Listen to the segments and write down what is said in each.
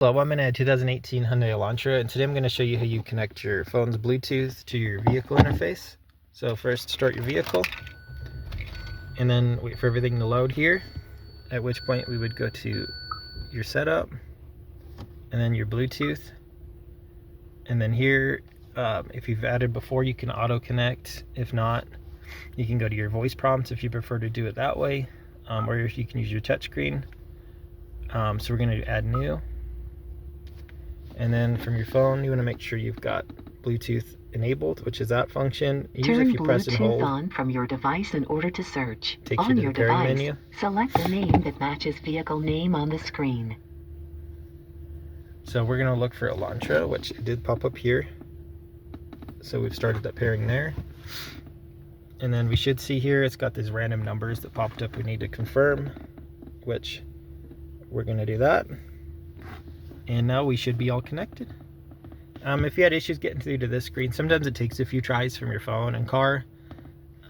Hello, I'm in a 2018 Hyundai Elantra, and today I'm going to show you how you connect your phone's Bluetooth to your vehicle interface. So first, start your vehicle, and then wait for everything to load here, at which point we would go to your setup, and then your Bluetooth, and then here, if you've added before, you can auto connect. If not, you can go to your voice prompts if you prefer to do it that way, or you can use your touchscreen. So we're going to add new. And then from your phone, you want to make sure you've got Bluetooth enabled, which is that function. Usually if you press and hold, on from your device in order to search. Takes on you to your the pairing device, menu. select the name that matches vehicle name on the screen. So we're going to look for Elantra, which did pop up here. So we've started that pairing there. And then we should see here, it's got these random numbers that popped up we need to confirm, which we're going to do that. And now we should be all connected. If you had issues getting through to this screen, sometimes it takes a few tries from your phone and car.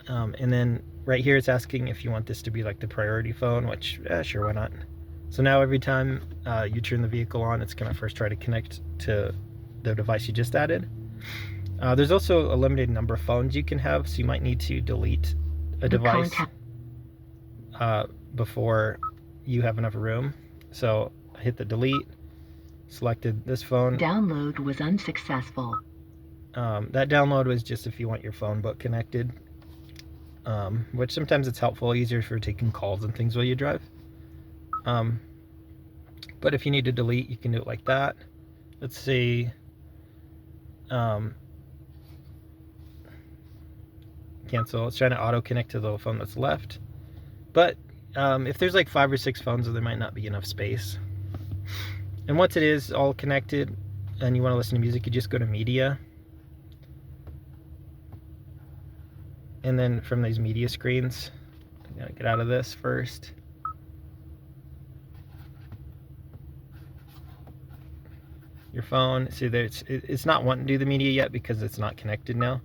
And then right here it's asking if you want this to be like the priority phone, which sure, why not? So now every time you turn the vehicle on, it's going to first try to connect to the device you just added. There's also a limited number of phones you can have, so you might need to delete a device before you have enough room. So hit the delete. Selected this phone. Download was unsuccessful. That download was just if you want your phone book connected, which sometimes it's helpful, easier for taking calls and things while you drive. But if you need to delete, you can do it like that. Let's see. Cancel. It's trying to auto connect to the phone that's left. But if there's like 5 or 6 phones, there might not be enough space. And once it is all connected and you want to listen to music, you just go to media. And then from these media screens, I'm going to get out of this first. Your phone, see there, it's not wanting to do the media yet because it's not connected now.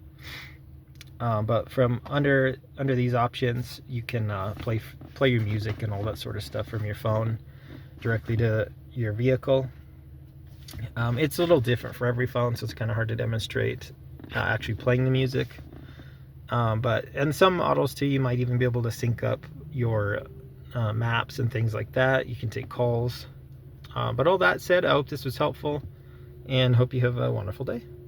But from under these options, you can play your music and all that sort of stuff from your phone directly to your vehicle. It's a little different for every phone, so it's kind of hard to demonstrate actually playing the music. But in some models too, you might even be able to sync up your maps and things like that. You can take calls. But all that said, I hope this was helpful and hope you have a wonderful day.